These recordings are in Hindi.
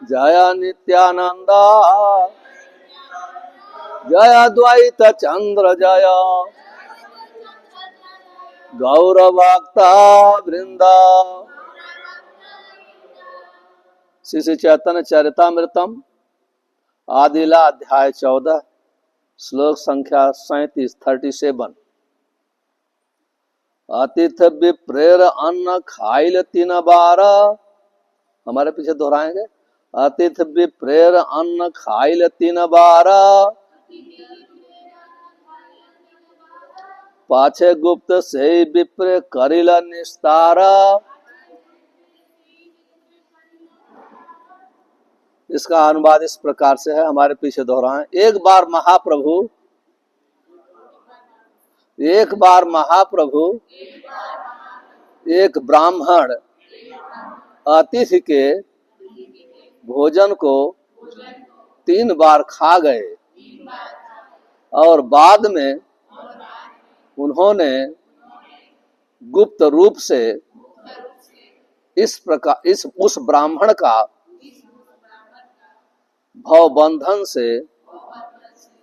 जय नित्यानंद जय द्वैत चंद्र जय गौरभक्ता वृंदा। श्री श्री चैतन्य चरितामृतम आदिला अध्याय 14 श्लोक संख्या 37। अतिथ विप्रेर अन्न खाइल 3 बार। हमारे पीछे दोहराएंगे। अतिथ विप्रेर अन्न खाइल 3 बार। पाछे गुप्त से विप्र करिल निस्तार। इसका अनुवाद इस प्रकार से है, हमारे पीछे दोहराएं। एक बार महाप्रभु एक ब्राह्मण अतिथि के भोजन को 3 बार खा गए और बाद में उन्होंने गुप्त रूप से उस ब्राह्मण का भवबंधन से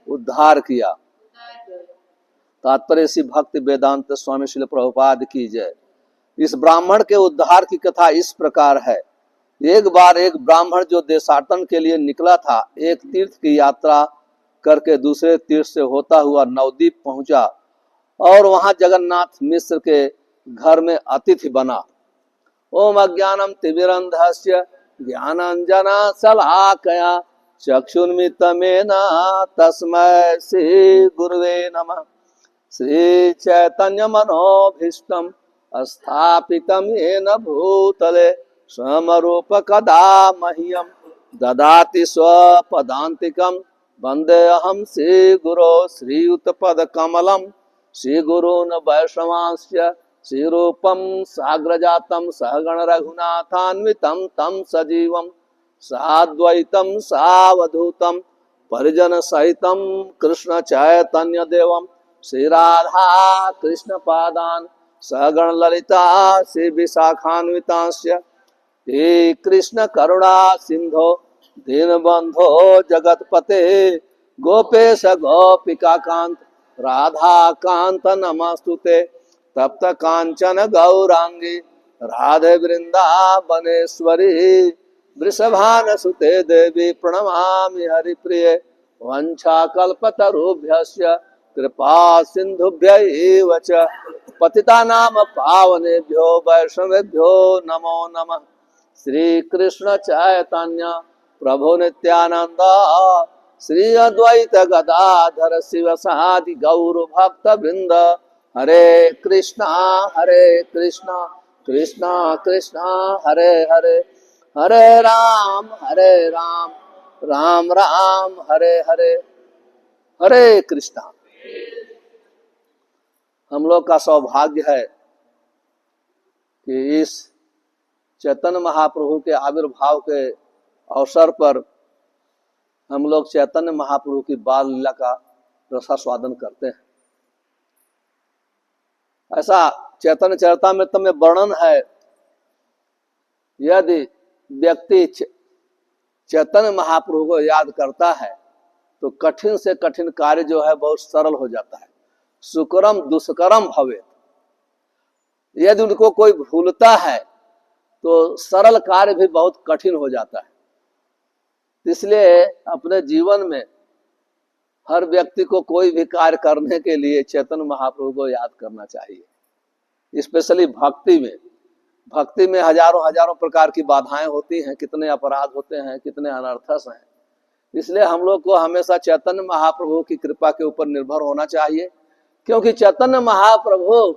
उद्धार किया। तात्पर्य श्री भक्ति वेदांत स्वामी श्रील प्रभुपाद की जय। इस ब्राह्मण के उद्धार की कथा इस प्रकार है। एक बार एक ब्राह्मण जो देशाटन के लिए निकला था, एक तीर्थ की यात्रा करके दूसरे तीर्थ से होता हुआ नवद्वीप पहुंचा और वहां जगन्नाथ मिश्र के घर में अतिथि बना। ओम अज्ञानम तिमिरंधस्य ज्ञानांजना शलाकया चक्षुन्मिलितं तस्मै श्री गुरुवे नमः। श्री चैतन्य मनोभीष्टं स्थापितं येन भूतले स्वयंरूप कदा मह्यं ददाति स्वपदान्तिकं। वन्देऽहं श्रीगुरो श्रीयुतपदकमलं। श्रीगुरून् वैष्णवांश्च श्रीरूपं साग्रजातं सहगण रघुनाथान्वितं तं सजीवं साद्वैतं सावधूतं परिजन सहितं कृष्ण चैतन्य देवं श्री राधा कृष्ण पादान सहगण ललिता श्री विशाखान्वितांश्च हे कृष्ण करुणा सिंधो दीनबंधो जगतपते गोपेश गोपिका कांत राधा कांत नमस्तुते। तप्त कांचन गौरांगी राधे वृंदावनेश्वरी वृषभानुसुते देवी प्रणमामि हरिप्रिये। वंशाकल्पतरुभ्यश्च कृपा सिन्धुभ्य च पतितानां पावनेभ्यो वैष्णवेभ्यो नमो नमः। श्री कृष्ण चैतन्य प्रभु नित्यानंद श्री अद्वैत गदाधर शिवसादि गौर भक्त वृंद। हरे कृष्णा कृष्णा कृष्णा हरे हरे, हरे राम राम राम हरे हरे, हरे कृष्णा। हम लोग का सौभाग्य है कि इस चैतन्य महाप्रभु के आविर्भाव के अवसर पर हम लोग चैतन्य महाप्रभु की बाल लीला का रसास्वादन करते हैं। ऐसा चैतन्य चरितामृत में वर्णन है, यदि व्यक्ति चैतन्य महाप्रभु को याद करता है तो कठिन से कठिन कार्य जो है बहुत सरल हो जाता है। सुकरम दुष्करम भवेत्। यदि उनको कोई भूलता है तो सरल कार्य भी बहुत कठिन हो जाता है। इसलिए अपने जीवन में हर व्यक्ति को कोई भी कार्य करने के लिए चैतन्य महाप्रभु को याद करना चाहिए। स्पेशली भक्ति में हजारों प्रकार की बाधाएं होती हैं, कितने अपराध होते हैं, कितने अनर्थस हैं। इसलिए हम लोग को हमेशा चैतन्य महाप्रभु की कृपा के ऊपर निर्भर होना चाहिए, क्योंकि चैतन्य महाप्रभु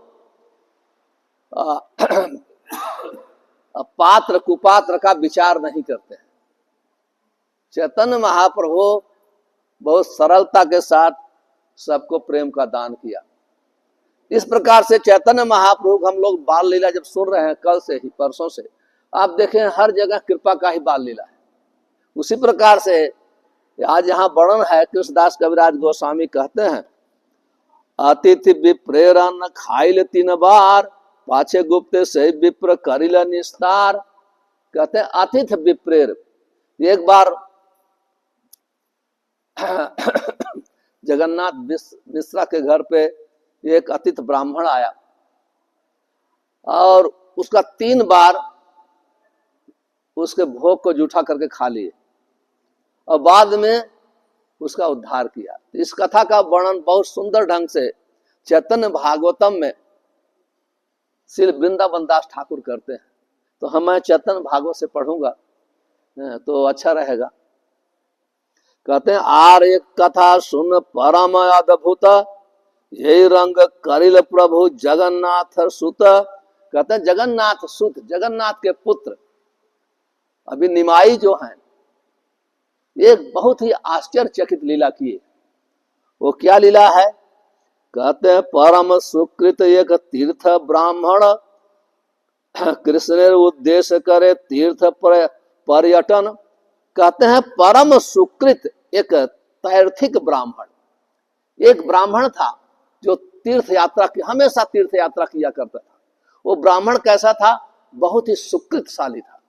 पात्र कुपात्र का विचार नहीं करते हैं। चैतन्य महाप्रभु बहुत सरलता के साथ सबको प्रेम का दान किया। इस प्रकार से चैतन्य महाप्रभु हम लोग बाल लीला जब सुन रहे हैं कल से ही, परसों से, आप देखें हर जगह कृपा का ही बाल लीला है। उसी प्रकार से आज यहाँ वर्णन है, कृष्णदास कविराज गोस्वामी कहते हैं, अतिथि विप्रेर अन्न खाइल 3 बार, पाछे गुप्ते से विप्र करिल निस्तार। कहते हैं अतिथ विप्रेर। एक बार जगन्नाथ मिश्रा के घर पे एक अतिथ ब्राह्मण आया और उसका 3 बार उसके भोग को जूठा करके खा लिए और बाद में उसका उद्धार किया। इस कथा का वर्णन बहुत सुंदर ढंग से चैतन्य भागवतम में श्री वृंदावन दास ठाकुर करते हैं। तो मैं चैतन्य भागवत से पढ़ूंगा तो अच्छा रहेगा। कहते हैं आर एक कथा सुन परम अद्भुत, यही रंग करिल प्रभु जगन्नाथ सुत। कहते हैं जगन्नाथ सुत, जगन्नाथ के पुत्र अभी निमाई जो हैं एक बहुत ही आश्चर्यचकित लीला किए। वो क्या लीला है? कहते हैं परम सुकृत एक तीर्थ ब्राह्मण, कृष्ण उद्देश्य करे तीर्थ पर्यटन। कहते हैं परम सुकृत एक तैर्थिक ब्राह्मण, एक ब्राह्मण था जो तीर्थ यात्रा की, हमेशा तीर्थ यात्रा किया करता था। वो ब्राह्मण कैसा था? बहुत ही सुकृतशाली था,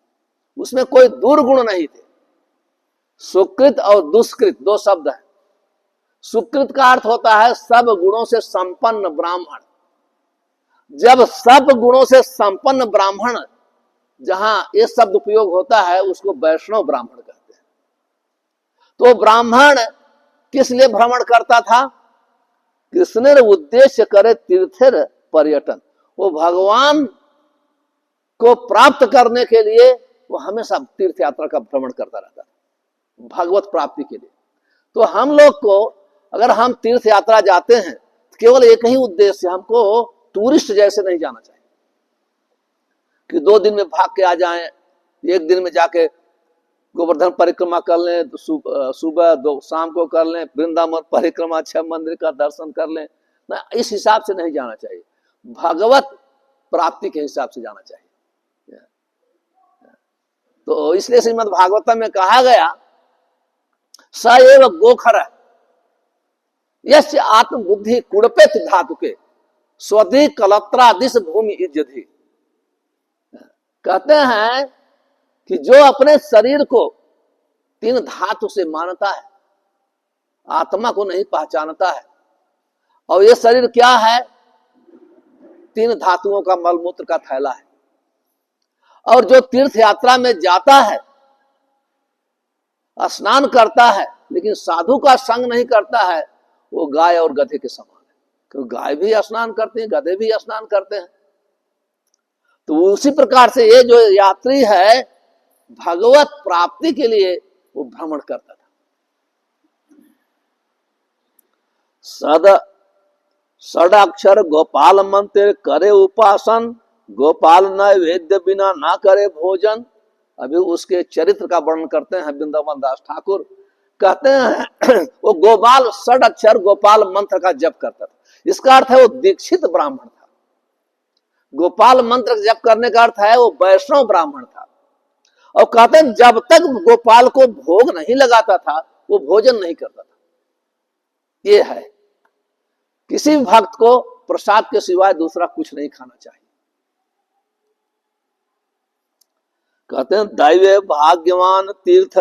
उसमें कोई दुर्गुण नहीं थे। सुकृत और दुष्कृत 2 शब्द हैं। सुकृत का अर्थ होता है सब गुणों से संपन्न ब्राह्मण। जब सब गुणों से संपन्न ब्राह्मण, जहां ये शब्द उपयोग होता है उसको वैष्णव ब्राह्मण कहते हैं। तो ब्राह्मण किस लिए भ्रमण करता था? कृष्ण उद्देश्य करे तीर्थेर पर्यटन। वो भगवान को प्राप्त करने के लिए वो हमेशा तीर्थ यात्रा का भ्रमण करता रहता था, भगवत प्राप्ति के लिए। तो हम लोग को अगर हम तीर्थ यात्रा जाते हैं तो केवल एक ही उद्देश्य, हमको टूरिस्ट जैसे नहीं जाना चाहिए कि 2 दिन में भाग के आ जाएं, 1 दिन में जाके गोवर्धन परिक्रमा कर लें, तो सुबह 2 शाम को कर लें, वृंदावन परिक्रमा 6 मंदिर का दर्शन कर लें। ना, इस हिसाब से नहीं जाना चाहिए, भगवत प्राप्ति के हिसाब से जाना चाहिए। तो इसलिए श्रीमद् भागवतम में कहा गया स एव गोखर यस्य आत्मबुद्धि कुड़पेत धातुके स्वधि कलत्रा दिश भूमि इज्जधि। कहते हैं कि जो अपने शरीर को 3 धातु से मानता है, आत्मा को नहीं पहचानता है। और ये शरीर क्या है? 3 धातुओं का मलमूत्र का थैला है। और जो तीर्थ यात्रा में जाता है, स्नान करता है, लेकिन साधु का संग नहीं करता है, वो गाय और गधे के समान है। क्योंकि गाय भी स्नान करते हैं, गधे भी स्नान करते हैं। तो उसी प्रकार से ये जो यात्री है भगवत प्राप्ति के लिए वो भ्रमण करता था। षडाक्षर गोपाल मंत्र करे उपासन, गोपाल नैवेद्य बिना ना करे भोजन। अभी उसके चरित्र का वर्णन करते हैं वृंदावन दास ठाकुर। कहते हैं वो गोपाल षडाक्षर गोपाल मंत्र का जप करता था। इसका अर्थ है वो दीक्षित ब्राह्मण था। गोपाल मंत्र जप करने का अर्थ है वो वैष्णव ब्राह्मण था। और कहते हैं जब तक गोपाल को भोग नहीं लगाता था वो भोजन नहीं करता था। ये है, किसी भक्त को प्रसाद के सिवाय दूसरा कुछ नहीं खाना चाहिए। कहते हैं दैवे भाग्यवान तीर्थ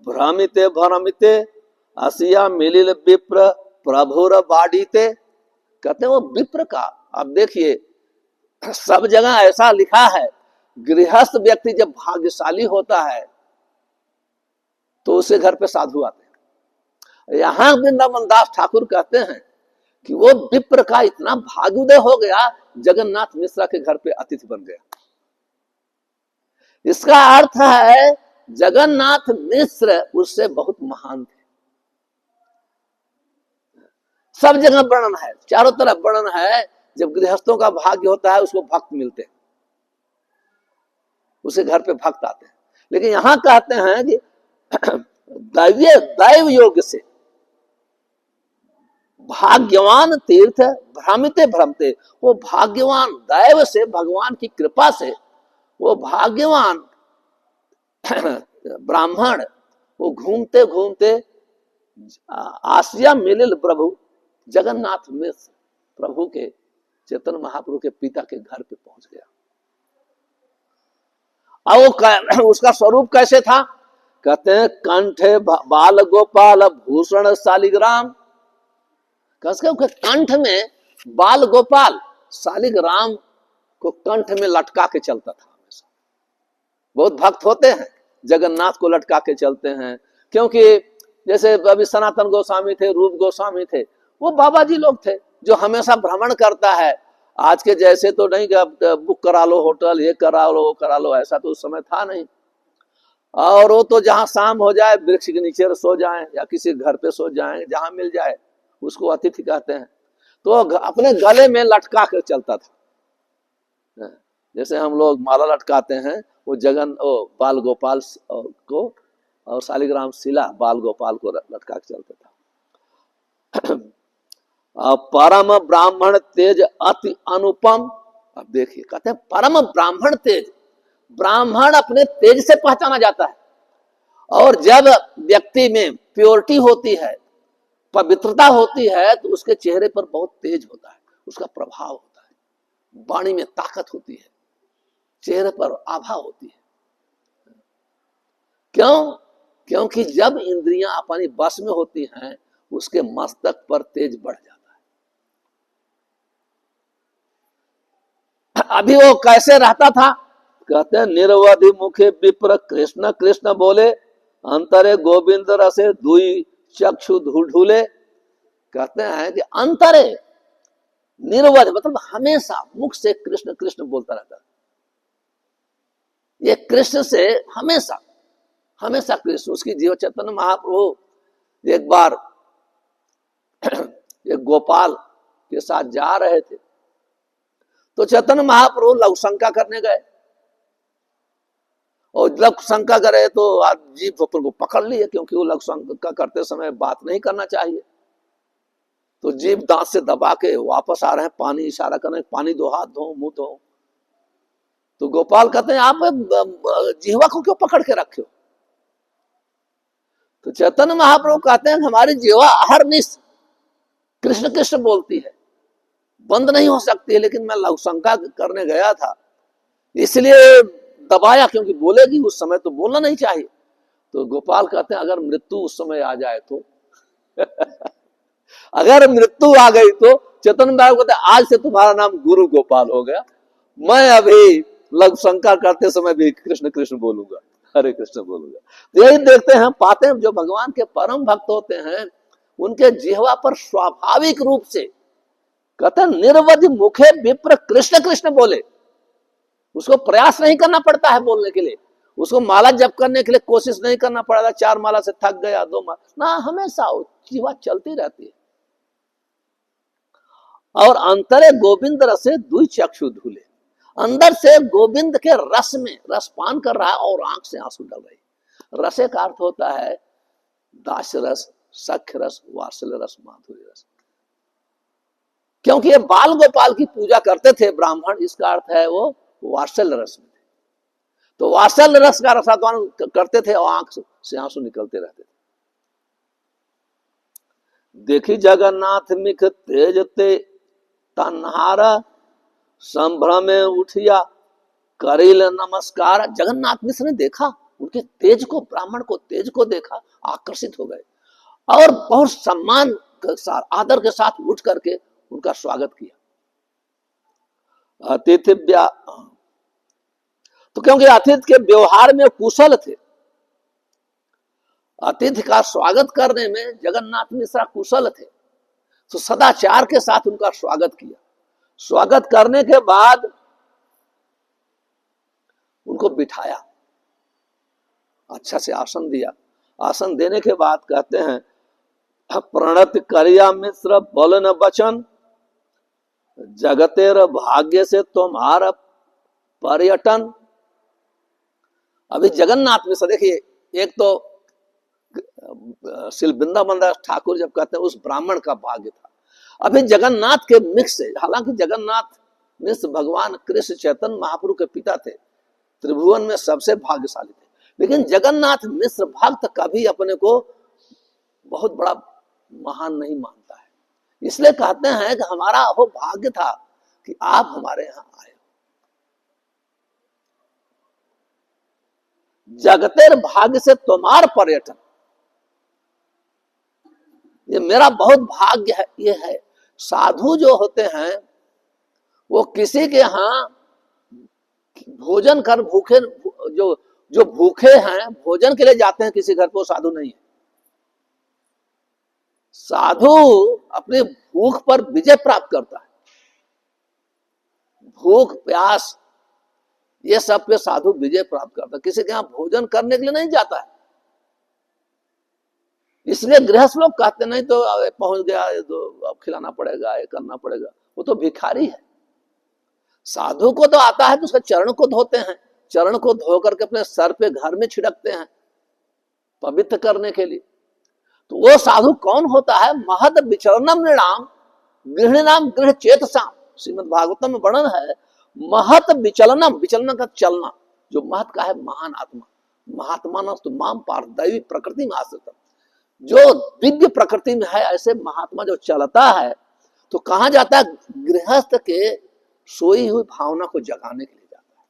भ्रमिते भ्रमिते असिया मिलिल विप्र प्रभुर बाड़ीते। कहते हैं वो विप्र का, अब देखिए सब जगह ऐसा लिखा है, गृहस्थ व्यक्ति जब भाग्यशाली होता है तो उसके घर पे साधु आते हैं। यहां वृंदावन दास ठाकुर कहते हैं कि वो विप्र का इतना भाग्योदय हो गया, जगन्नाथ मिश्रा के घर पे अतिथि बन गया। इसका अर्थ है जगन्नाथ मिश्र उससे बहुत महान थे। सब जगह वर्णन है, चारों तरफ वर्णन है। जब गृहस्थों का भाग्य होता है उसको भक्त मिलते हैं, उसके घर पे भक्त आते हैं। लेकिन यहां कहते हैं कि दैव योग से भाग्यवान तीर्थ भ्रमिते भ्रमते, वो भाग्यवान दैव से, भगवान की कृपा से वो भाग्यवान ब्राह्मण वो घूमते घूमते आसिया मिलिल प्रभु जगन्नाथ मिश्र प्रभु के चैतन्य महाप्रभु के पिता के घर पे पहुंच गया। अब उसका स्वरूप कैसे था? कहते हैं कंठे बाल गोपाल भूषण शालिग्राम। कंठ में बाल गोपाल शालिग्राम को कंठ में लटका के चलता था हमेशा। बहुत भक्त होते हैं जगन्नाथ को लटका के चलते हैं, क्योंकि जैसे अभी सनातन गोस्वामी थे, रूप गोस्वामी थे, वो बाबा जी लोग थे जो हमेशा भ्रमण करता है। आज के जैसे तो नहीं कि बुक करा लो होटल, ये करा लो वो करा लो, ऐसा तो उस समय था नहीं। और वो तो जहां शाम हो जाए वृक्ष के नीचे सो जाएं या किसी घर पे सो जाएं, जहां मिल जाए उसको अतिथि कहते हैं। तो अपने गले में लटका कर चलता था, जैसे हम लोग माला लटकाते हैं, वो बाल गोपाल को और शालिग्राम शिला बाल गोपाल को लटका के चलता था। परम ब्राह्मण तेज अति अनुपम। अब देखिए कहते हैं परम ब्राह्मण तेज, ब्राह्मण अपने तेज से पहचाना जाता है। और जब व्यक्ति में प्योरिटी होती है, पवित्रता होती है, तो उसके चेहरे पर बहुत तेज होता है, उसका प्रभाव होता है, वाणी में ताकत होती है, चेहरे पर आभा होती है। क्यों? क्योंकि जब इंद्रियां अपनी बस में होती हैं, उसके मस्तक पर तेज बढ़ जाता है। अभी वो कैसे रहता था? कहते हैं निरवधि मुखे विप्र कृष्ण कृष्ण बोले, अंतरे गोविंद रसे दुई चक्षु ढूले। कहते हैं कि अंतरे निरवध मतलब हमेशा मुख से कृष्ण कृष्ण बोलता रहता है। ये कृष्ण से हमेशा हमेशा कृष्ण। उसकी जीव चैतन्य महाप्रभु एक बार एक गोपाल के साथ जा रहे थे, तो चैतन्य महाप्रभु लघु शंका करने गए, और लघु शंका करे तो जीभ को पकड़ लिए, क्योंकि वो लघु शंका करते समय बात नहीं करना चाहिए। तो जीभ दांत से दबा के वापस आ रहे हैं, पानी इशारा कर रहे हैं, पानी दो, हाथ धो, मुंह धो। तो गोपाल कहते हैं आप जीवा को क्यों पकड़ के रखे हो? तो चैतन्य महाप्रभु कहते हैं हमारी जीवा अहरनिश कृष्ण कृष्ण बोलती है, बंद नहीं हो सकती है, लेकिन मैं लघु शंका करने गया था इसलिए दबाया, क्योंकि बोलेगी उस समय तो बोलना नहीं चाहिए। तो गोपाल कहते हैं अगर मृत्यु उस समय आ जाए तो अगर मृत्यु आ गई तो चैतन्य महाप्रभु कहते हैं आज से तुम्हारा नाम गुरु गोपाल हो गया, मैं अभी लघु शंका करते समय भी कृष्ण कृष्ण बोलूंगा, हरे कृष्ण बोलूंगा। यही देखते हैं, पाते हैं जो भगवान के परम भक्त होते हैं उनके जिह्वा पर स्वाभाविक रूप से कहते हैं निर्वधि मुखे विप्र कृष्ण कृष्ण बोले। उसको प्रयास नहीं करना पड़ता है बोलने के लिए, उसको माला जप करने के लिए कोशिश नहीं करना पड़ता, 4 माला से थक गया, 2 माला ना, हमेशा जीवा चलती रहती है। और अंतरे गोविंद रसे दुई चक्षु धूले, अंदर से गोविंद के रस में रसपान कर रहा है और आंख से आंसू डल रही। रसे का अर्थ होता है दास रस, सख्य रस, वात्सल्य रस, माधुर्य रस। क्योंकि ये बाल गोपाल की पूजा करते थे ब्राह्मण, इसका अर्थ है वो वात्सल्य रस में थे। तो वात्सल्य रस का रसापान करते थे और आंख से आंसू निकलते रहते थे। देखी जगन्नाथ मिख तेज ते तन्हारा, संभ्रमे उठिया करिल नमस्कार। जगन्नाथ मिश्र ने देखा उनके तेज को, ब्राह्मण को तेज को देखा, आकर्षित हो गए और बहुत सम्मान के साथ, आदर के साथ उठ करके उनका स्वागत किया। अतिथि तो क्योंकि अतिथि के व्यवहार में कुशल थे, अतिथि का स्वागत करने में जगन्नाथ मिश्रा कुशल थे, तो सदाचार के साथ उनका स्वागत किया। स्वागत करने के बाद उनको बिठाया, अच्छा से आसन दिया। आसन देने के बाद कहते हैं प्रणत करिया मिश्र बोल न बचन, जगतेर भाग्य से तुम्हारा पर्यटन। अभी जगन्नाथ मिश्र देखिए, एक तो श्री वृंदावन दास ठाकुर जब कहते हैं उस ब्राह्मण का भाग्य था, अभी जगन्नाथ के मिक्स से, हालांकि जगन्नाथ मिश्र भगवान कृष्ण चैतन्य महाप्रभु के पिता थे, त्रिभुवन में सबसे भाग्यशाली थे, लेकिन जगन्नाथ मिश्र भक्त कभी अपने को बहुत बड़ा महान नहीं मानता है। इसलिए कहते हैं कि हमारा वो भाग्य था कि आप हमारे यहां आए। जगतेर भाग्य से तुम्हार पर्यटन, ये मेरा बहुत भाग्य है। ये है साधु जो होते हैं वो किसी के यहां भोजन कर भूखे, जो जो भूखे हैं भोजन के लिए जाते हैं किसी घर पे, वो साधु नहीं है। साधु अपनी भूख पर विजय प्राप्त करता है। भूख प्यास ये सब पे साधु विजय प्राप्त करता है, किसी के यहां भोजन करने के लिए नहीं जाता है। इसलिए गृहस्थ लोग कहते नहीं तो पहुंच गया तो अब खिलाना पड़ेगा, ये करना पड़ेगा, वो तो भिखारी है। साधु को तो आता है तो उसके चरण को धोते हैं, चरण को धो करके अपने सर पे घर में छिड़कते हैं पवित्र करने के लिए। तो वो साधु कौन होता है? महद विचरणम नृणाम गृहणाम गृह चेतसाम, श्रीमद् भागवतम में वर्णन है। महत विचलनम, विचलन का चलना, जो महत का है महान आत्मा, महात्मा न माम पार्थ दैवी प्रकृति में आश्रित, जो दिव्य प्रकृति में है ऐसे महात्मा जो चलता है तो कहां जाता है? गृहस्थ के सोई हुई भावना को जगाने के लिए जाता है,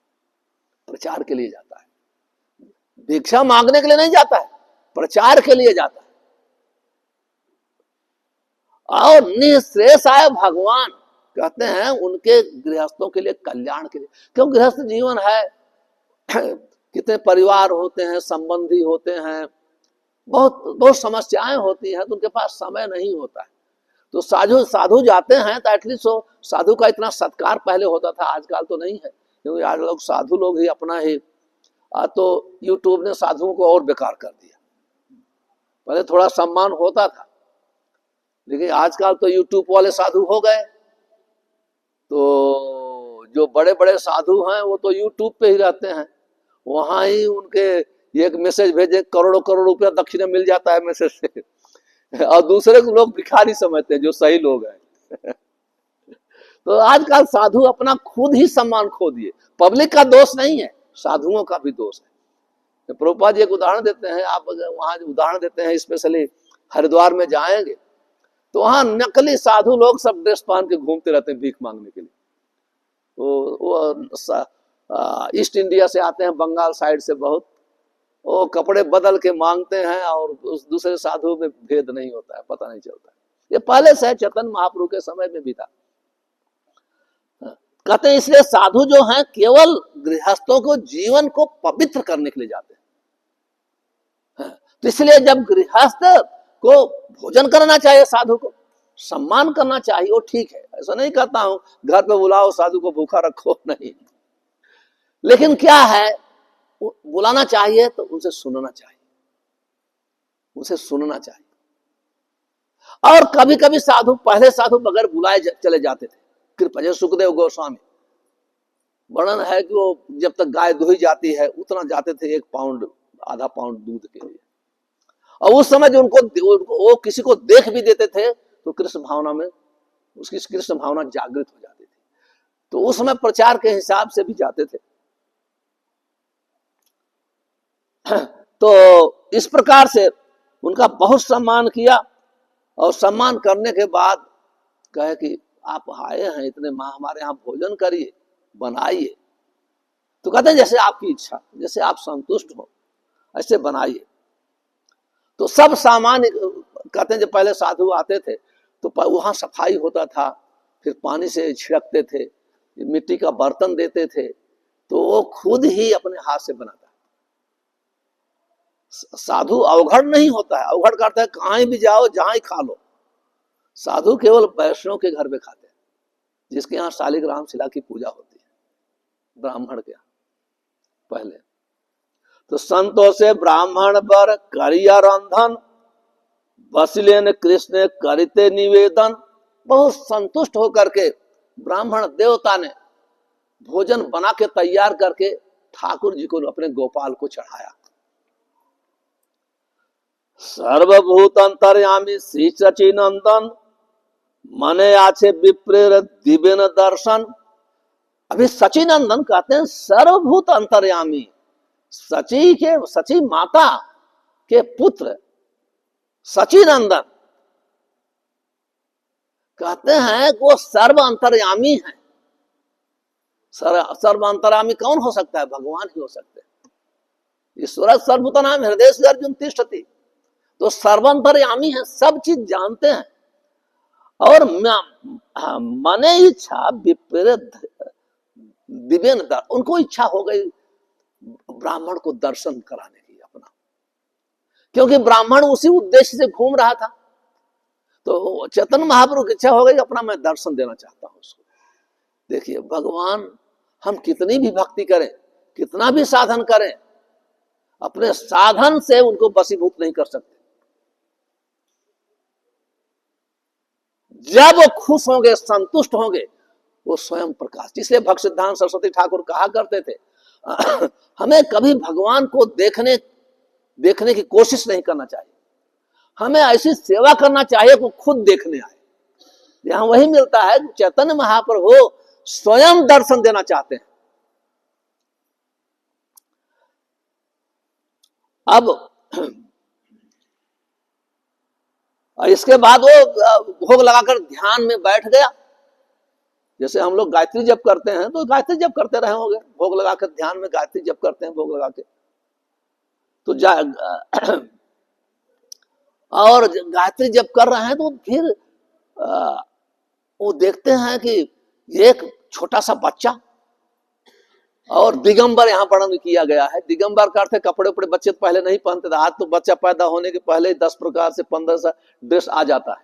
प्रचार के लिए जाता है। भिक्षा मांगने के लिए नहीं जाता है, प्रचार के लिए जाता है। और निःश्रेषाय भगवान कहते हैं उनके गृहस्थों के लिए, कल्याण के लिए। क्यों? गृहस्थ जीवन है, कितने परिवार होते हैं, संबंधी होते हैं, बहुत बहुत समस्याएं होती हैं, तो उनके पास समय नहीं होता है। तो साधु जाते हैं तो एटलीस्ट साधु का इतना सत्कार पहले होता था, आजकल तो नहीं है, क्योंकि आज लोग साधु लोग ही अपना ही, तो यूट्यूब ने साधुओं को और बेकार कर दिया। पहले थोड़ा सम्मान होता था, लेकिन आजकल तो यूट्यूब वाले साधु हो गए। तो जो बड़े बड़े साधु हैं वो तो यूट्यूब पे ही रहते हैं, वहां ही उनके एक मैसेज भेजे करोड़ों करोड़ रुपया दक्षिणा मिल जाता है मैसेज से, और दूसरे को लोग भिखारी समझते हैं जो सही लोग हैं। तो आजकल साधु अपना खुद ही सम्मान खो दिए। पब्लिक का दोष नहीं है, साधुओं का भी दोष है। तो प्रभुपाद जी एक उदाहरण देते हैं, आप वहां उदाहरण देते हैं, स्पेशली हरिद्वार में जाएंगे तो वहां नकली साधु लोग सब ड्रेस पहन के घूमते रहते हैं भीख मांगने के लिए। वो ईस्ट इंडिया से आते हैं, बंगाल साइड से बहुत, वो कपड़े बदल के मांगते हैं और उस दूसरे साधु में भेद नहीं होता है, पता नहीं चलता है। ये पहले से चैतन्य महाप्रभु के समय में भी था। कहते हैं इसलिए साधु जो हैं केवल गृहस्थों को जीवन को पवित्र करने के लिए जाते हैं। तो इसलिए जब गृहस्थ को भोजन करना चाहिए, साधु को सम्मान करना चाहिए, वो ठीक है, ऐसा नहीं कहता हूं घर पे बुलाओ साधु को भूखा रखो, नहीं। लेकिन क्या है, बुलाना चाहिए तो उनसे सुनना चाहिए, उनसे सुनना चाहिए। और कभी कभी साधु, पहले साधु बगैर बुलाए चले जाते थे, कृपा। जैसे सुखदेव गोस्वामी वर्णन है कि वो जब तक गाय दुही जाती है उतना जाते थे, 1 पाउंड आधा पाउंड दूध के लिए। और उस समय जो उनको वो किसी को देख भी देते थे तो कृष्ण भावना में, उसकी कृष्ण भावना जागृत हो जाती थी। तो उस समय प्रचार के हिसाब से भी जाते थे। तो इस प्रकार से उनका बहुत सम्मान किया, और सम्मान करने के बाद कहे कि आप आए हैं इतने हमारे यहाँ भोजन करिए, बनाइए। तो कहते हैं जैसे आपकी इच्छा, जैसे आप संतुष्ट हो ऐसे बनाइए। तो सब सामान, कहते हैं जब पहले साधु आते थे तो वहां सफाई होता था, फिर पानी से छिड़कते थे, मिट्टी का बर्तन देते थे, तो वो खुद ही अपने हाथ से बनाता। साधु अवघड़ नहीं होता है, अवघड़ करता है कहीं भी जाओ जहां ही खा लो। साधु केवल वैष्णव के घर में खाते हैं, जिसके यहाँ शालिग्राम शिला की पूजा होती है, ब्राह्मण के यहाँ पहले। तो संतों से ब्राह्मण बर करिया रंधन, बसिलेन कृष्ण करते निवेदन। बहुत संतुष्ट होकर के ब्राह्मण देवता ने भोजन बना के तैयार करके ठाकुर जी को, अपने गोपाल को चढ़ाया। सर्वभूत अंतर्यामी श्री सचिनंदन, मने आछे विप्रेर दिव्य दर्शन। अभी सचिनंदन कहते हैं सर्वभूत अंतर्यामी, सची माता के पुत्र सचिनंदन कहते हैं वो सर्व अंतर्यामी है। सर्वांतरामी कौन हो सकता है? भगवान ही हो सकते हैं। ईश्वर सर्वभूतानां हृदयेषु अर्जुन तिष्ठति, तो सर्वांतर्यामी है, सब चीज जानते हैं। और मने इच्छा विपरीत दिव्यन, उनको इच्छा हो गई ब्राह्मण को दर्शन कराने की अपना, क्योंकि ब्राह्मण उसी उद्देश्य से घूम रहा था। तो चैतन्य महाप्रभु की इच्छा हो गई अपना मैं दर्शन देना चाहता हूं उसको। देखिए भगवान, हम कितनी भी भक्ति करें, कितना भी साधन करें, अपने साधन से उनको वशीभूत नहीं कर सकते। जब वो खुश होंगे, संतुष्ट होंगे, वो स्वयं प्रकाश। इसलिए भक्त सिद्धांत सरस्वती ठाकुर कहा करते थे, हमें कभी भगवान को देखने की कोशिश नहीं करना चाहिए, हमें ऐसी सेवा करना चाहिए कि खुद देखने आए। यहां वही मिलता है, चैतन्य महाप्रभु स्वयं दर्शन देना चाहते हैं। अब इसके बाद वो भोग लगाकर ध्यान में बैठ गया। जैसे हम लोग गायत्री जप करते हैं, तो गायत्री जप करते रहे होंगे, भोग लगाकर ध्यान में गायत्री जप करते हैं भोग लगा के। तो और गायत्री जप कर रहे हैं, तो फिर वो देखते हैं कि एक छोटा सा बच्चा, और दिगंबर यहाँ वर्णन किया गया है। दिगंबर का अर्थ है कपड़े उपड़े बच्चे तो पहले नहीं पहनते थे, आज तो बच्चा पैदा होने के पहले 10 प्रकार से 15 सा ड्रेस आ जाता है।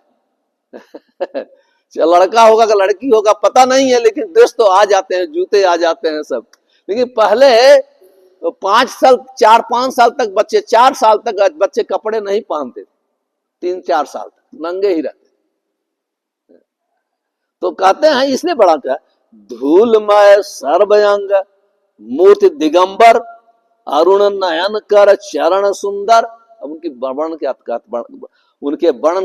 लड़का होगा कि लड़की होगा पता नहीं है, लेकिन ड्रेस तो आ जाते हैं, जूते आ जाते हैं सब। लेकिन पहले 5 साल 4-5 साल तक बच्चे, 4 साल तक बच्चे कपड़े नहीं पहनते, 3-4 साल तक नंगे ही रहते। तो कहते हैं इसलिए बड़ा क्या, धूलमय सर्वअंग मूर्ति दिगंबर, अरुण नयन कर चरण सुंदर। अब उनकी वर्णन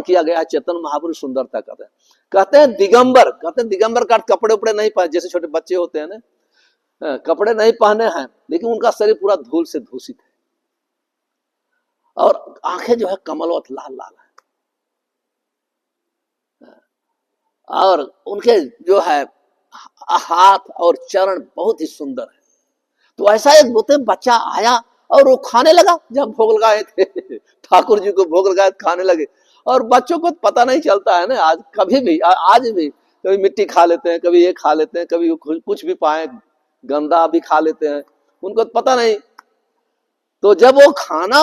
किया गया है चैतन्य महापुरुष सुंदरता। कहते हैं दिगंबर, कहते हैं दिगंबर का कपड़े उपड़े नहीं पहने, जैसे छोटे बच्चे होते हैं ना, कपड़े नहीं पहने हैं, लेकिन उनका शरीर पूरा धूल से दूषित है, और आंखें जो है कमलवत लाल लाल है, और उनके जो है हाथ और चरण बहुत ही सुंदर है। तो ऐसा एक बोते बच्चा आया और वो खाने लगा। जब भोग लगाए थे ठाकुर जी को भोग लगाए, खाने लगे। और बच्चों को पता नहीं चलता है ना, आज कभी भी, आज भी कभी मिट्टी खा लेते हैं, कभी ये खा लेते हैं, कभी कुछ भी पाए गंदा भी खा लेते हैं, उनको पता नहीं। तो जब वो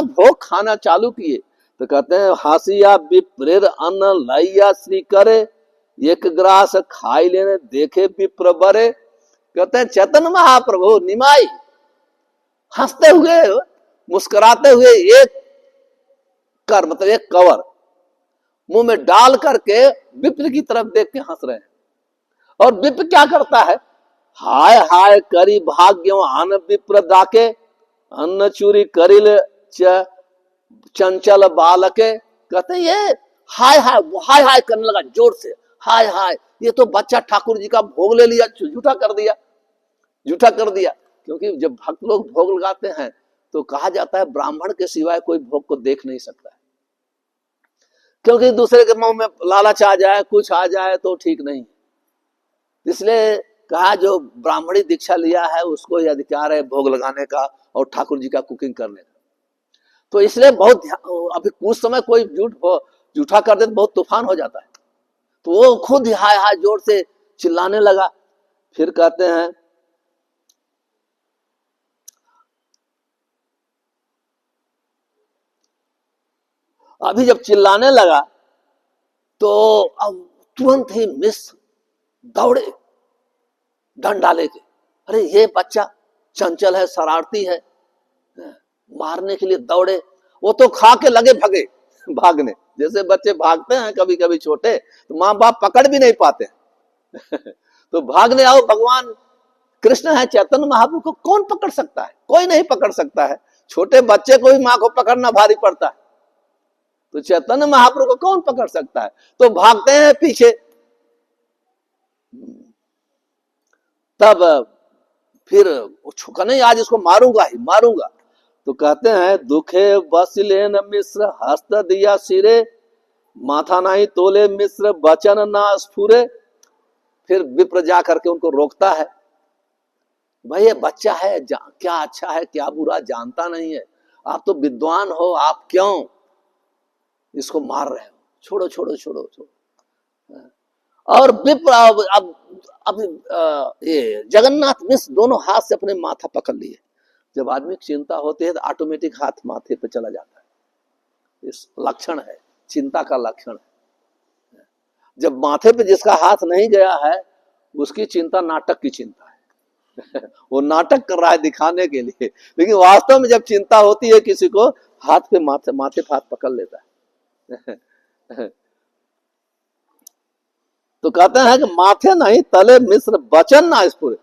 भोग खाना चालू किए, तो कहते हैं हासिया विप्रेर अन्न लैया श्री करे, एक ग्रास खाई लेने देखे विप्र बरे। कहते हैं चैतन्य महाप्रभु निमाई हंसते हुए मुस्कुराते हुए एक मतलब एक कवर मुंह में डाल करके विप्र की तरफ देख के हंस रहे हैं। और विप्र क्या करता है, हाय हाय करी भाग्य आन विप्र दाके, अन्न चूरी करिल चंचल बालके। कहते हैं ये हाय हाय हाय हाय करने लगा जोर से, हाय हाय, ये तो बच्चा ठाकुर जी का भोग ले लिया, झूठा कर दिया। क्योंकि जब भक्त लोग भोग लगाते हैं तो कहा जाता है ब्राह्मण के सिवाय कोई भोग को देख नहीं सकता है, क्योंकि दूसरे के मुंह में लालच आ जाए, कुछ आ जाए तो ठीक नहीं। इसलिए कहा जो ब्राह्मणी दीक्षा लिया है उसको यह अधिकार है भोग लगाने का और ठाकुर जी का कुकिंग करने का। तो इसलिए बहुत अभी कुछ समय कोई झूठा कर दे तो बहुत तूफान हो जाता है। तो वो खुद हाय हाय जोर से चिल्लाने लगा। फिर कहते हैं अभी जब चिल्लाने लगा तो अब तुरंत ही मिस दौड़े डंडा लेके, अरे ये बच्चा चंचल है, शरारती है, मारने के लिए दौड़े। वो तो खा के लगे भागने, जैसे बच्चे भागते हैं कभी कभी छोटे, तो माँ बाप पकड़ भी नहीं पाते तो भागने आओ। भगवान कृष्ण है, चैतन्य महाप्रभु को कौन पकड़ सकता है? कोई नहीं पकड़ सकता है। छोटे बच्चे को भी माँ को पकड़ना भारी पड़ता है, तो चैतन्य महाप्रभु को कौन पकड़ सकता है? तो भागते हैं पीछे। तब फिर छुका नहीं, आज इसको मारूंगा। तो कहते हैं दुखे बसिलेन मिश्र हस्त दिया सिरे, माथा नहीं तोले मिश्र बचन ना स्फुरे। फिर विप्र जा करके उनको रोकता है भाई ये बच्चा है, क्या अच्छा है क्या बुरा जानता नहीं है, आप तो विद्वान हो, आप क्यों इसको मार रहे हो, छोड़ो छोड़ो छोड़ो छोड़ो। और विप्र अब ये जगन्नाथ मिश्र दोनों हाथ से अपने माथा पकड़ लिए। जब आदमी की चिंता होती है तो ऑटोमेटिक हाथ माथे पे चला जाता है, इस लक्षण है, चिंता का लक्षण है। जब माथे पे जिसका हाथ नहीं गया है उसकी चिंता नाटक की चिंता है वो नाटक कर रहा है दिखाने के लिए, लेकिन वास्तव में जब चिंता होती है किसी को, हाथ पे माथे पे हाथ पकड़ लेता है तो कहते हैं कि माथे नहीं तले मिश्र वचन ना इस पूरे,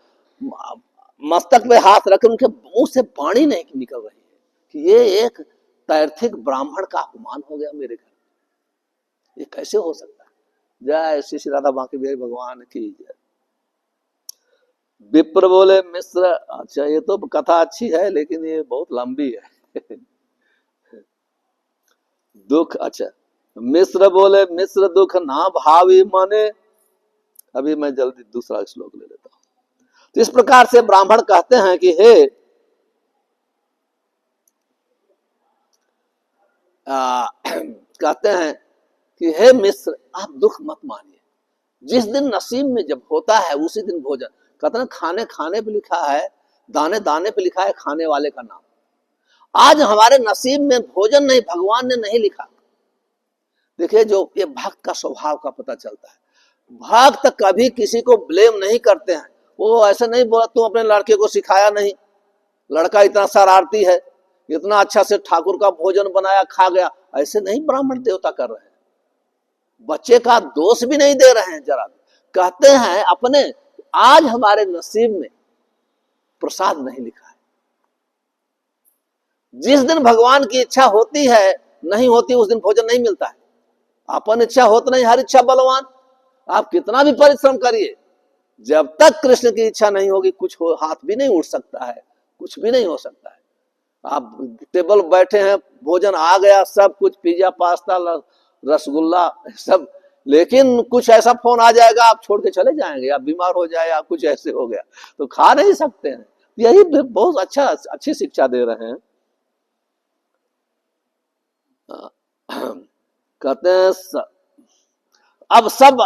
मस्तक पे हाथ रख उनके मुंह से वाणी नहीं निकल रही है कि ये एक तैर्थिक ब्राह्मण का अपमान हो गया मेरे घर, ये कैसे हो सकता है। जय श्री श्री राधा बांके बिहारी भगवान की जय। विप्र बोले मिश्र, अच्छा ये तो कथा अच्छी है लेकिन ये बहुत लंबी है दुख, अच्छा मिश्र बोले मिश्र दुख ना भावी माने, अभी मैं जल्दी दूसरा श्लोक ले लेता हूं। तो इस प्रकार से ब्राह्मण कहते हैं कि हे कहते हैं कि हे मिश्र आप दुख मत मानिए, जिस दिन नसीब में जब होता है उसी दिन भोजन, कहते हैं खाने खाने पे लिखा है, दाने दाने पे लिखा है खाने वाले का नाम। आज हमारे नसीब में भोजन नहीं, भगवान ने नहीं लिखा। देखिए जो ये भक्त का स्वभाव का पता चलता है, भक्त कभी किसी को ब्लेम नहीं करते हैं। वो ऐसे नहीं बोला तुम अपने लड़के को सिखाया नहीं, लड़का इतना शरारती है, इतना अच्छा से ठाकुर का भोजन बनाया खा गया, ऐसे नहीं ब्राह्मण देवता कर रहे हैं। बच्चे का दोष भी नहीं दे रहे हैं जरा, कहते हैं अपने आज हमारे नसीब में प्रसाद नहीं लिखा है, जिस दिन भगवान की इच्छा होती है नहीं होती उस दिन भोजन नहीं मिलता है। अपन इच्छा होता नहीं, हर इच्छा बलवान, आप कितना भी परिश्रम करिए, जब तक कृष्ण की इच्छा नहीं होगी कुछ हो, हाथ भी नहीं उठ सकता है, कुछ भी नहीं हो सकता है। आप टेबल बैठे हैं, भोजन आ गया, सब कुछ पिज्जा पास्ता रसगुल्ला सब, लेकिन कुछ ऐसा फोन आ जाएगा आप छोड़ के चले जाएंगे, आप बीमार हो जाए या कुछ ऐसे हो गया तो खा नहीं सकते हैं। यही बहुत अच्छी शिक्षा दे रहे हैं। कहते हैं अब सब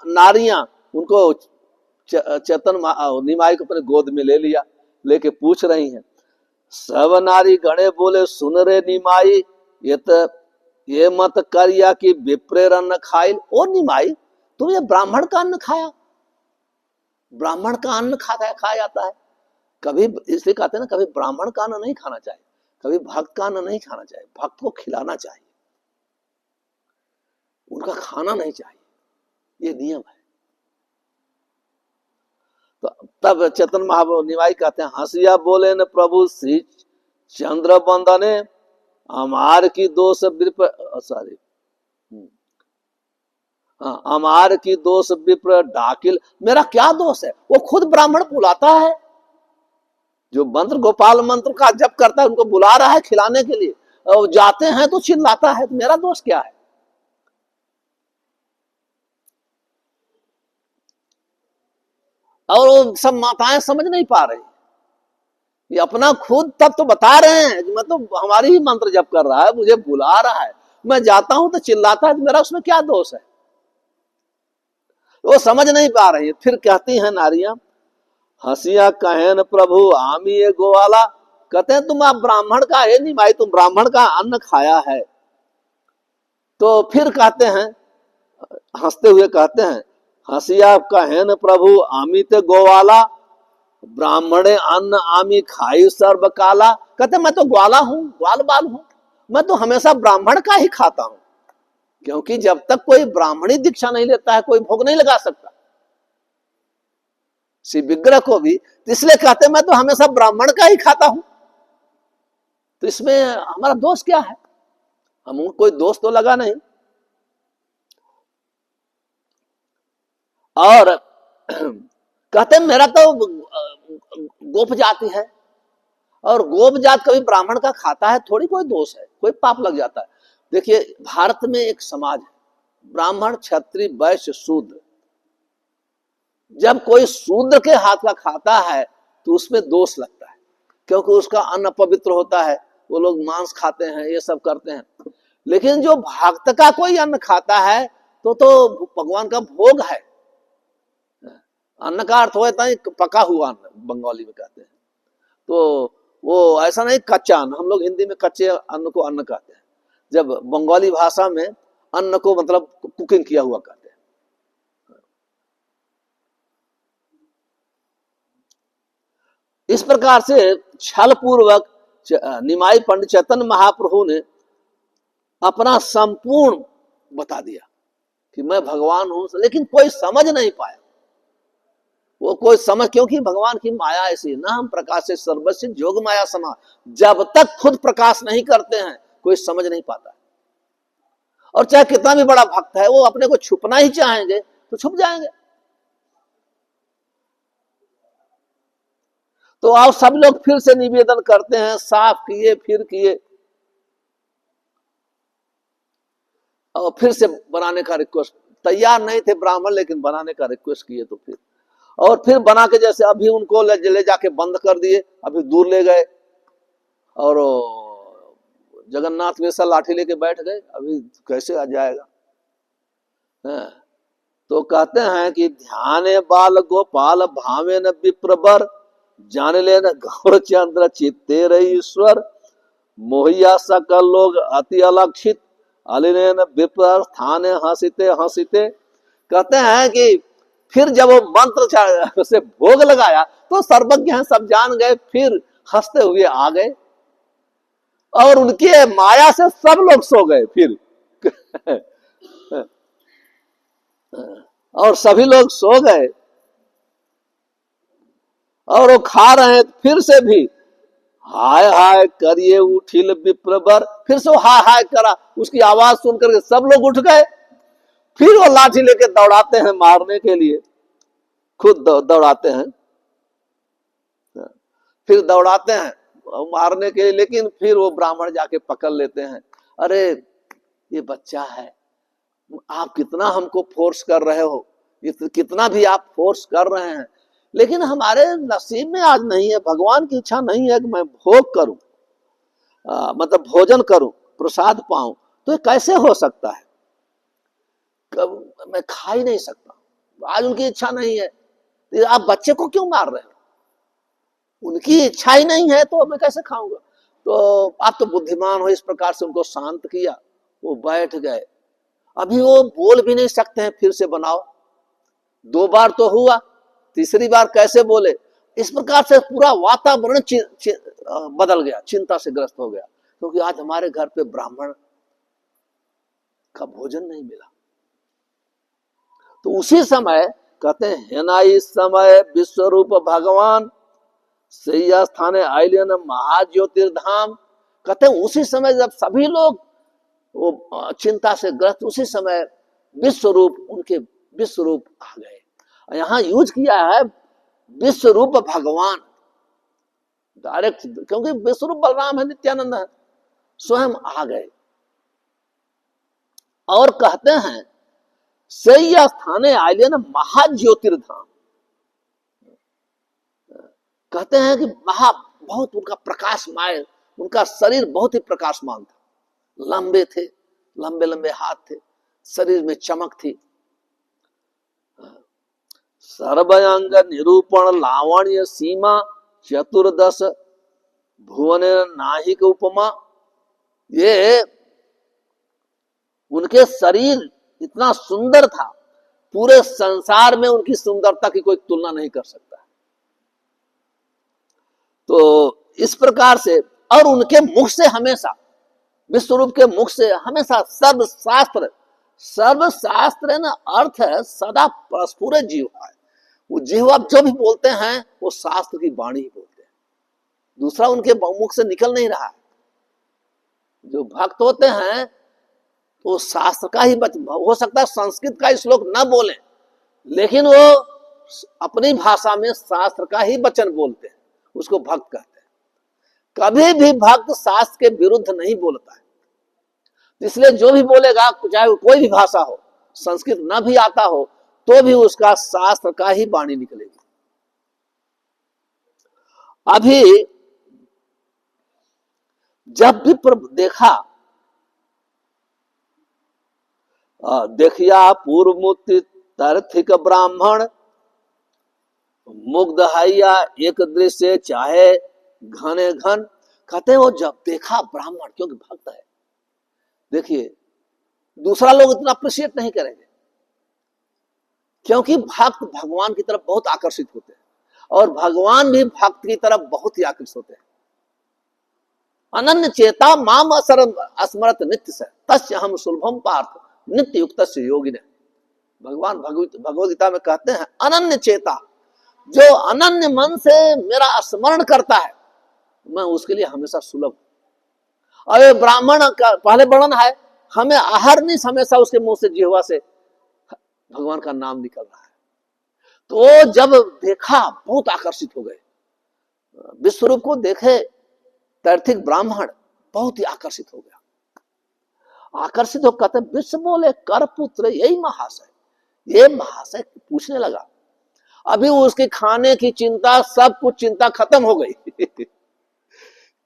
नारियां उनको चेतन निमाई को अपने गोद में ले लिया, लेके पूछ रही हैं, सब नारी गणे बोले सुन रे निमाई, ये मत करिया कि विप्रेर अन्न खाइल। ओ निमाई तुम ये ब्राह्मण का अन्न खाया, ब्राह्मण का अन्न खाया जाता है, कभी इसलिए कहते हैं ना कभी ब्राह्मण का अन्न नहीं खाना चाहिए, कभी भक्त का अन्न नहीं खाना चाहिए, भक्त को खिलाना चाहिए, उनका खाना नहीं चाहिए, ये नियम है। तो तब चेतन महाप्रभु निवाई कहते हैं, हंसिया बोले न प्रभु श्री चंद्र बंदने अमार की दोष सॉरी अमार की दोष विप्र डाकिल, मेरा क्या दोष है, वो खुद ब्राह्मण बुलाता है, जो मंत्र गोपाल मंत्र का जप करता है उनको बुला रहा है खिलाने के लिए, और जाते हैं तो चिल्लाता है, तो मेरा दोष क्या है। और वो सब माताएं समझ नहीं पा रही, ये अपना खुद तब तो बता रहे हैं कि मैं तो हमारी ही मंत्र जप कर रहा है, मुझे बुला रहा है, मैं जाता हूं तो चिल्लाता है, तो मेरा उसमें क्या दोष है, वो समझ नहीं पा रही है। फिर कहती हैं नारियां, हंसिया कहेन प्रभु आमी ये गोवाला, कहते हैं तुम आप ब्राह्मण का है नहीं भाई, तुम ब्राह्मण का अन्न खाया है। तो फिर कहते हैं हंसते हुए कहते हैं, हंसिया कहेन प्रभु आमी ते गोवाला, ब्राह्मणे अन्न आमी खाई सर्व काला, कहते मैं तो ग्वाला हूं, ग्वाल बाल हूं, मैं तो हमेशा ब्राह्मण का ही खाता हूं, क्योंकि जब तक कोई ब्राह्मणी दीक्षा नहीं लेता है कोई भोग नहीं लगा सकता श्री विग्रह को भी, इसलिए कहते मैं तो हमेशा ब्राह्मण का ही खाता हूं, तो इसमें हमारा दोष क्या है, हम कोई दोष तो लगा नहीं। और कहते मेरा तो गोप जाति है, और गोप जात कभी ब्राह्मण का खाता है, थोड़ी कोई दोष है, कोई पाप लग जाता है। देखिए भारत में एक समाज है, ब्राह्मण क्षत्रिय वैश्य शूद्र, जब कोई शूद्र के हाथ का खाता है तो उसमें दोष लगता है, क्योंकि उसका अन्न पवित्र होता है, वो लोग मांस खाते हैं, ये सब करते हैं। लेकिन जो भक्त का कोई अन्न खाता है तो भगवान का भोग है। अन्न का अर्थ होता है पका हुआ अन्न, बंगाली में कहते हैं। तो वो ऐसा नहीं कच्चा अन्न, हम लोग हिंदी में कच्चे अन्न को अन्न कहते हैं, जब बंगाली भाषा में अन्न को मतलब कुकिंग किया हुआ कहते हैं। इस प्रकार से छल पूर्वक निमाई पंडित चैतन्य महाप्रभु ने अपना संपूर्ण बता दिया कि मैं भगवान हूं, लेकिन कोई समझ नहीं पाया। वो कोई समझ, क्योंकि भगवान की माया ऐसी, ना हम प्रकाश से सर्वस्य जोग माया समा, जब तक खुद प्रकाश नहीं करते हैं कोई समझ नहीं पाता। और चाहे कितना भी बड़ा भक्त है, वो अपने को छुपना ही चाहेंगे तो छुप जाएंगे। तो आप सब लोग फिर से निवेदन करते हैं, साफ किए फिर किए, और फिर से बनाने का रिक्वेस्ट, तैयार नहीं थे ब्राह्मण लेकिन बनाने का रिक्वेस्ट किए, तो फिर बना के, जैसे अभी उनको ले जाके बंद कर दिए, अभी दूर ले गए और जगन्नाथ मिश्र लाठी लेके बैठ गए, अभी कैसे आ जाएगा। तो कहते हैं कि ध्यान बाल गोपाल भावे न विप्रवर, जान ले न गौर चंद्र चित्ते रही ईश्वर, मोहिया सकल लोग अति अलक्षित, अलिने न विप्र स्थाने हंसिते हंसिते। कहते हैं कि फिर जब वो मंत्र से भोग लगाया तो सर्वज्ञ हैं, सब जान गए, फिर हंसते हुए आ गए और उनके माया से सब लोग सो गए फिर और सभी लोग सो गए और वो खा रहे हैं। फिर से भी हाय हाय करिए उठिल विप्रवर, फिर से हाय हाय करा, उसकी आवाज सुनकर सब लोग उठ गए। फिर वो लाठी लेके दौड़ाते हैं मारने के लिए, खुद दौड़ाते हैं, फिर दौड़ाते हैं मारने के लिए, लेकिन फिर वो ब्राह्मण जाके पकड़ लेते हैं। अरे ये बच्चा है, आप कितना हमको फोर्स कर रहे हो, कितना भी आप फोर्स कर रहे हैं, लेकिन हमारे नसीब में आज नहीं है, भगवान की इच्छा नहीं है कि मैं भोग करूं, मतलब भोजन करूं, प्रसाद पाऊं, तो ये कैसे हो सकता है, मैं खा ही नहीं सकता, आज उनकी इच्छा नहीं है। तो आप बच्चे को क्यों मार रहे हो, उनकी इच्छा ही नहीं है तो मैं कैसे खाऊंगा। तो आप तो बुद्धिमान हो, इस प्रकार से उनको शांत किया, वो बैठ गए। अभी वो बोल भी नहीं सकते हैं, फिर से बनाओ, 2 बार तो हुआ, तीसरी बार कैसे बोले। इस प्रकार से पूरा वातावरण बदल गया, चिंता से ग्रस्त हो गया, क्योंकि आज हमारे घर पे ब्राह्मण का भोजन नहीं मिला। तो उसी समय कहते हैं, है ना इस समय विश्वरूप भगवान सैया स्थाने आइलियन महाज्योतिर्धाम। कहते हैं उसी समय जब सभी लोग वो चिंता से ग्रस्त, उसी समय विश्वरूप, उनके विश्वरूप आ गए। यहां यूज किया है विश्वरूप भगवान डायरेक्ट, क्योंकि विश्वरूप बलराम है, नित्यानंद है, स्वयं आ गए। और कहते हैं सैया स्थाने आइलियन महाज्योतिर्धाम, कहते हैं कि बहुत उनका प्रकाशमय, उनका शरीर बहुत ही प्रकाशमान था, लंबे थे, लंबे लंबे हाथ थे, शरीर में चमक थी। सर्वअंग निरूपण लावण्य सीमा, चतुर्दश भुवन नाहिक उपमा। ये उनके शरीर इतना सुंदर था, पूरे संसार में उनकी सुंदरता की कोई तुलना नहीं कर सकता। तो इस प्रकार से, और उनके मुख से हमेशा, विश्वरूप के मुख से हमेशा सर्वशास्त्र, सर्वशास्त्र ना अर्थ है सदा परस्फुर जीवा है, वो जीवा जो भी बोलते हैं वो शास्त्र की वाणी ही बोलते हैं, दूसरा उनके मुख से निकल नहीं रहा है। जो भक्त होते हैं तो शास्त्र का ही हो सकता है संस्कृत का श्लोक न बोले, लेकिन वो अपनी भाषा में शास्त्र का ही वचन बोलते हैं, उसको भक्त कहते हैं। कभी भी भक्त शास्त्र के विरुद्ध नहीं बोलता है, इसलिए जो भी बोलेगा, चाहे कोई भी भाषा हो, संस्कृत न भी आता हो, तो भी उसका शास्त्र का ही वाणी निकलेगी। अभी जब विप्र देखा, देखिया पूर्वमुक्ति तर्थिक ब्राह्मण, मुग्ध हैया एक दृश्य चाहे घने घन। कहते हैं वो जब देखा ब्राह्मण, क्योंकि भक्त है, देखिए दूसरा लोग इतना अप्रिशिएट नहीं करेंगे, क्योंकि भक्त भगवान की तरफ बहुत आकर्षित होते हैं, और भगवान भी भक्त की तरफ बहुत ही आकर्षित होते हैं। अनन्य चेता माम अस्मरत नित्य से तस्य हम सुलभम पार्थ नित्य युक्त योगिने। भगवान भगवद गीता में कहते हैं अनन्य चेता, जो अनन्य मन से मेरा स्मरण करता है, मैं उसके लिए हमेशा सुलभ। और ये ब्राह्मण का पहले वर्णन है, हमें अहरनिश हमेशा उसके मुंह से, जिह्वा से भगवान का नाम निकल रहा है। तो जब देखा बहुत आकर्षित हो गए, विश्वरूप को देखे तैर्थिक ब्राह्मण बहुत ही आकर्षित हो गया। आकर्षित हो कहते विश्व बोले कर पुत्र यही महाशय। ये महाशय पूछने लगा, अभी उसके खाने की चिंता, सब कुछ चिंता खत्म हो गई।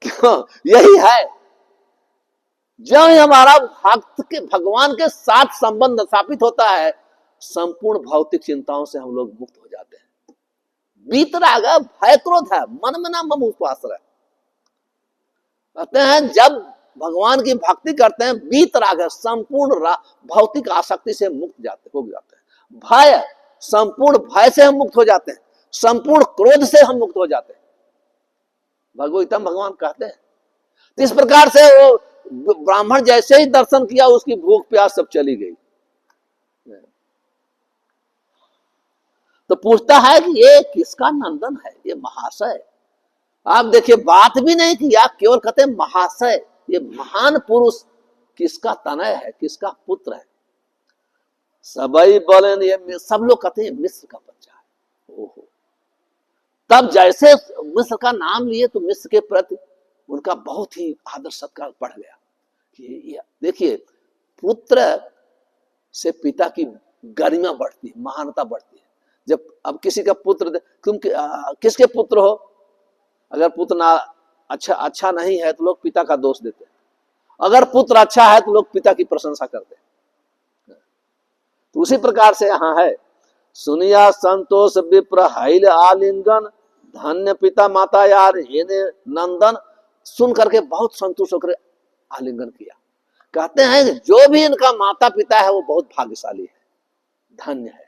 क्यों? यही है, जब हमारा भक्त के भगवान के साथ संबंध स्थापित होता है, संपूर्ण भौतिक चिंताओं से हम लोग मुक्त हो जाते हैं। वीतराग भय क्रोध है मन में ना मम उपाश्रय। कहते हैं जब भगवान की भक्ति करते हैं, वीतराग है, संपूर्ण भौतिक आसक्ति से मुक्त हो जाते हैं। भय, संपूर्ण भय से हम मुक्त हो जाते हैं, संपूर्ण क्रोध से हम मुक्त हो जाते हैं। भगवतम भगवान कहते हैं। इस प्रकार से वो ब्राह्मण जैसे ही दर्शन किया, उसकी भूख प्यास सब चली गई। तो पूछता है कि ये किसका नंदन है, ये महाशय। आप देखिए बात भी नहीं किया, केवल कहते हैं महाशय, ये महान पुरुष किसका तनय है, किसका पुत्र है। सबई बोले ये सब लोग कहते हैं मिस्र का बच्चा है। ओहो, तब जैसे मिस्र का नाम लिए तो मिस्र के प्रति उनका बहुत ही आदर सत्कार बढ़ गया। कि देखिए पुत्र से पिता की गरिमा बढ़ती है, महानता बढ़ती है। जब अब किसी का पुत्र, तुम किसके पुत्र हो, अगर पुत्र ना अच्छा नहीं है तो लोग पिता का दोष देते हैं, अगर पुत्र अच्छा है तो लोग पिता की प्रशंसा करते हैं। तो उसी प्रकार से यहाँ है, सुनिया संतोष विप्र हैल आलिंगन, धन्य पिता माता यार हेने नंदन। सुन करके बहुत संतुष्ट होकर आलिंगन किया। कहते हैं जो भी इनका माता पिता है वो बहुत भाग्यशाली है, धन्य है।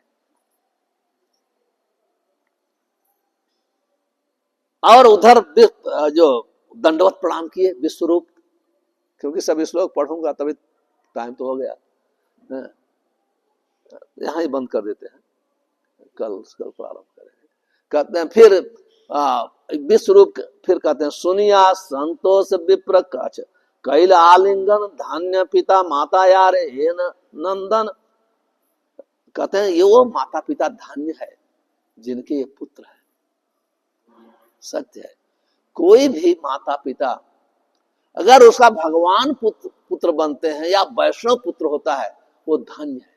और उधर जो दंडवत प्रणाम किए विश्वरूप, क्योंकि सभी श्लोक पढ़ूंगा तभी टाइम तो हो गया, यहां ही बंद कर देते हैं, कल प्रारंभ करेंगे। कहते हैं फिर विश्वरूप, फिर कहते हैं सुनिया संतोष विप्र कच कैल आलिंगन, धान्य पिता माता यार हेन नंदन। कहते हैं ये वो माता पिता धान्य है जिनके ये पुत्र है। सत्य है, कोई भी माता पिता अगर उसका भगवान पुत्र बनते हैं या वैष्णव पुत्र होता है, वो धन्य है।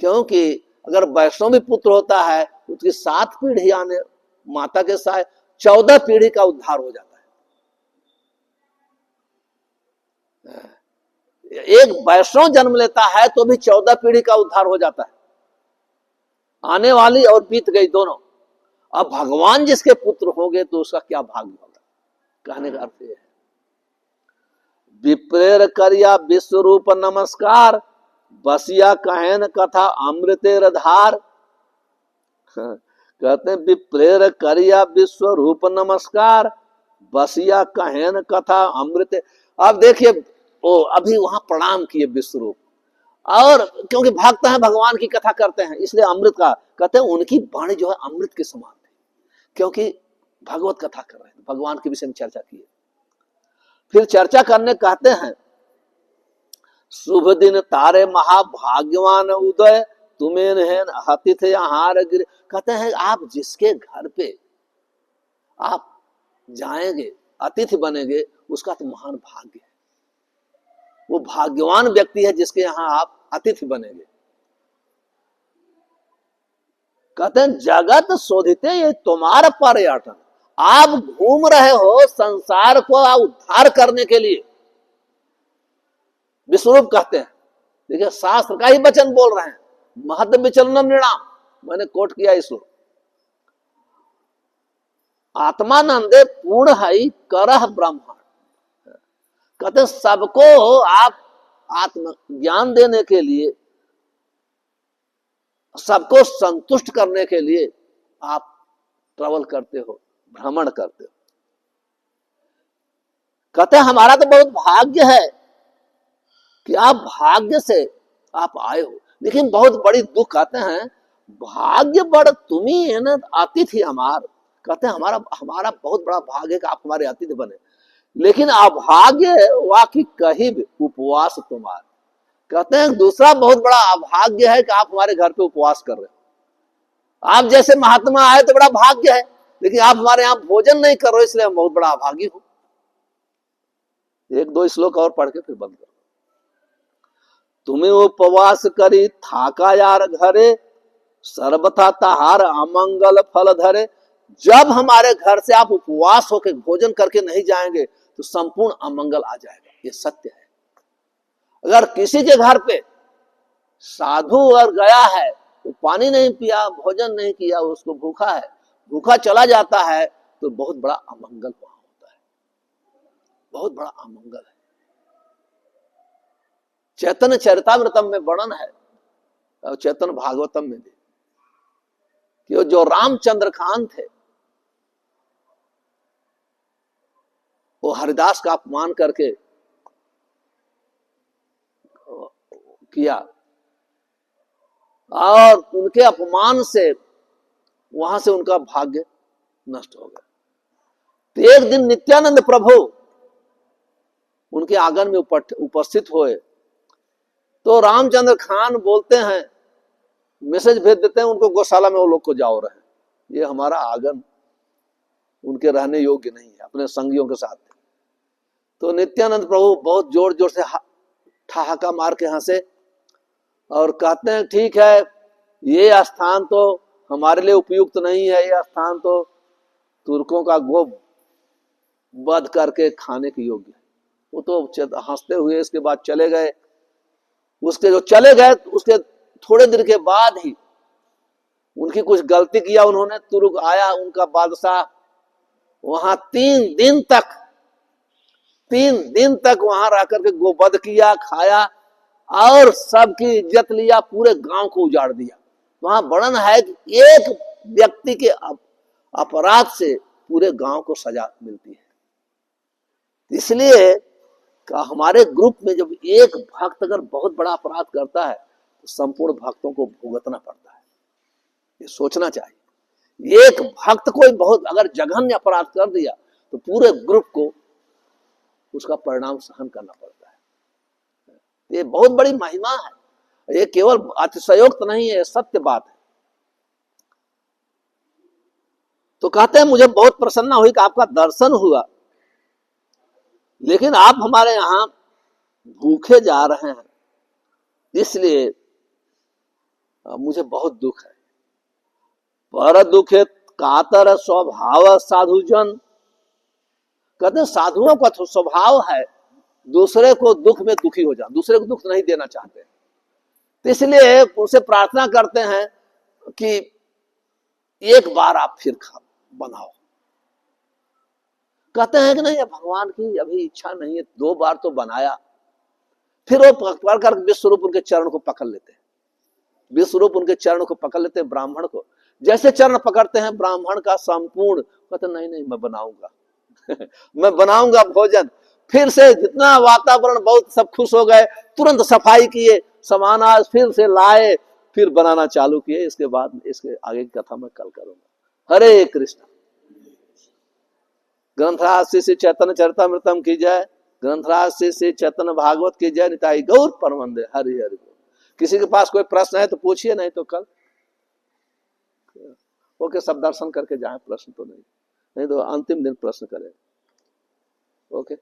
क्योंकि अगर वैष्णव भी पुत्र होता है, उसकी 7 पीढ़ी आने, माता के साथ 14 पीढ़ी का उद्धार हो जाता है। एक वैष्णव जन्म लेता है तो भी 14 पीढ़ी का उद्धार हो जाता है, आने वाली और बीत गई दोनों। अब भगवान जिसके पुत्र होंगे तो उसका क्या भाग्य होगा। कहने का अर्थ यह है, विप्रेर करिया विश्वरूप नमस्कार, बसिया कहन कथा अमृतेर धार। कहते हैं विप्रेर करिया विश्वरूप नमस्कार, बसिया कहन कथा अमृत। अब देखिए वो अभी वहां प्रणाम किए विश्वरूप, और क्योंकि भक्त हैं भगवान की कथा करते हैं, इसलिए अमृत का कहते हैं उनकी वाणी जो है अमृत के समान थी, क्योंकि भगवत कथा कर रहे हैं, भगवान के विषय में चर्चा की। फिर चर्चा करने कहते हैं शुभ दिन तारे महाभाग्यवान उदय, तुम्हें अतिथि आहार गिर। कहते हैं आप जिसके घर पे आप जाएंगे, अतिथि बनेंगे, उसका तो महान भाग्य है। वो भाग्यवान व्यक्ति है जिसके यहां आप अतिथि बनेंगे। कहते हैं जगत शोधिते ये तुम्हारा पर्यटन, आप घूम रहे हो संसार को उद्धार करने के लिए, विश्वरूप कहते हैं। देखिए शास्त्र का ही वचन बोल रहे हैं, महद विचलनम नृणाम, मैंने कोट किया इसको। आत्मानंदे पूर्ण है करह ब्रह्मांड, कहते सबको आप आत्म ज्ञान देने के लिए, सबको संतुष्ट करने के लिए आप ट्रैवल करते हो, भ्रमण करते हो। कहते हमारा तो बहुत भाग्य है कि आप भाग्य से आप आए हो, लेकिन बहुत बड़ी दुख कहते हैं, भाग्य बड़ तुम्ही है ना अतिथि हमार। कहते हैं हमारा बहुत बड़ा भाग्य कि आप हमारे अतिथि बने, लेकिन अभाग्य वाकई कहीं भी उपवास तुम्हार। कहते हैं दूसरा बहुत बड़ा अभाग्य है कि आप हमारे घर पे उपवास कर रहे हो। आप जैसे महात्मा आए तो बड़ा भाग्य है, लेकिन आप हमारे यहाँ भोजन नहीं कर रहे हो, इसलिए हम बहुत बड़ा अभागी हूं। एक दो श्लोक और पढ़ के फिर बंद करो। तुम्हें उपवास करी थाका यार घरे, सर्वथा तहार अमंगल फल धरे। जब हमारे घर से आप उपवास होकर भोजन करके नहीं जाएंगे तो संपूर्ण अमंगल आ जाएगा, ये सत्य है। अगर किसी के घर पे साधु और गया है, वो पानी नहीं पिया, भोजन नहीं किया, उसको भूखा है, भूखा चला जाता है, तो बहुत बड़ा अमंगल वहां होता है, बहुत बड़ा अमंगल है। चैतन्य चरितामृतम में वर्णन है और चैतन्य भागवतम में भी, कि जो रामचंद्र खान थे वो हरिदास का अपमान करके किया और उनके अपमान से वहां से उनका भाग्य नष्ट हो गया। तो एक दिन नित्यानंद प्रभु उनके आंगन में उपस्थित हुए, तो रामचंद्र खान बोलते हैं, मैसेज भेज देते हैं उनको गौशाला में, वो लोग को जाओ रहे, ये हमारा आंगन उनके रहने योग्य नहीं है, अपने संगियों के साथ। तो नित्यानंद प्रभु बहुत जोर जोर से ठहाका मार के हंसे और कहते हैं ठीक है, ये स्थान तो हमारे लिए उपयुक्त नहीं है, ये स्थान तो तुर्कों का गो वध करके खाने के योग्य है। वो तो हंसते हुए इसके बाद चले गए। उसके जो चले गए उसके थोड़े देर के बाद ही उनकी कुछ गलती किया उन्होंने, तुर्क आया उनका बादशाह, वहां 3 दिन तक वहां रह करके गोवध किया, खाया और सबकी इज्जत लिया, पूरे गांव को उजाड़ दिया। वहां वर्णन है कि एक व्यक्ति के अपराध से पूरे गांव को सजा मिलती है। इसलिए हमारे ग्रुप में जब एक भक्त अगर बहुत बड़ा अपराध करता है तो संपूर्ण भक्तों को भुगतना पड़ता है, ये सोचना चाहिए। एक भक्त कोई बहुत अगर जघन्य अपराध कर दिया तो पूरे ग्रुप को उसका परिणाम सहन करना पड़ता है। ये बहुत बड़ी महिमा है, ये केवल अतिशयोक्त नहीं है, सत्य बात है। तो कहते हैं मुझे बहुत प्रसन्नता हुई कि आपका दर्शन हुआ, लेकिन आप हमारे यहां भूखे जा रहे हैं, इसलिए मुझे बहुत दुख है। पर दुखे कातर स्वभाव साधुजन, कहते हैं साधुओं का तो स्वभाव है दूसरे को दुख में दुखी हो जाना, दूसरे को दुख नहीं देना चाहते, तो इसलिए उनसे प्रार्थना करते हैं कि एक बार आप फिर बनाओ। कहते हैं कि नहीं भगवान की अभी इच्छा नहीं है, 2 बार तो बनाया। फिर वो पकड़ कर विश्वरूप उनके चरण को पकड़ लेते हैं, विश्वरूप उनके चरण को पकड़ लेते हैं, ब्राह्मण को जैसे चरण पकड़ते हैं ब्राह्मण का संपूर्ण, कहते नहीं मैं बनाऊंगा मैं बनाऊंगा भोजन। फिर से जितना वातावरण बहुत सब खुश हो गए, तुरंत सफाई किए, सामान आज फिर से लाए, फिर बनाना चालू किए। इसके बाद इसके आगे की कथा मैं कल करूंगा। हरे कृष्ण। ग्रंथराज श्री चैतन्य चरितामृतम की जय, ग्रंथराज श्री चैतन्य भागवत की जय। निताई गौर परमंदे। हरि हरि। किसी के पास कोई प्रश्न है तो पूछिए, नहीं तो कल ओके सब दर्शन करके जाए। प्रश्न तो नहीं तो अंतिम दिन प्रश्न करें। ओके।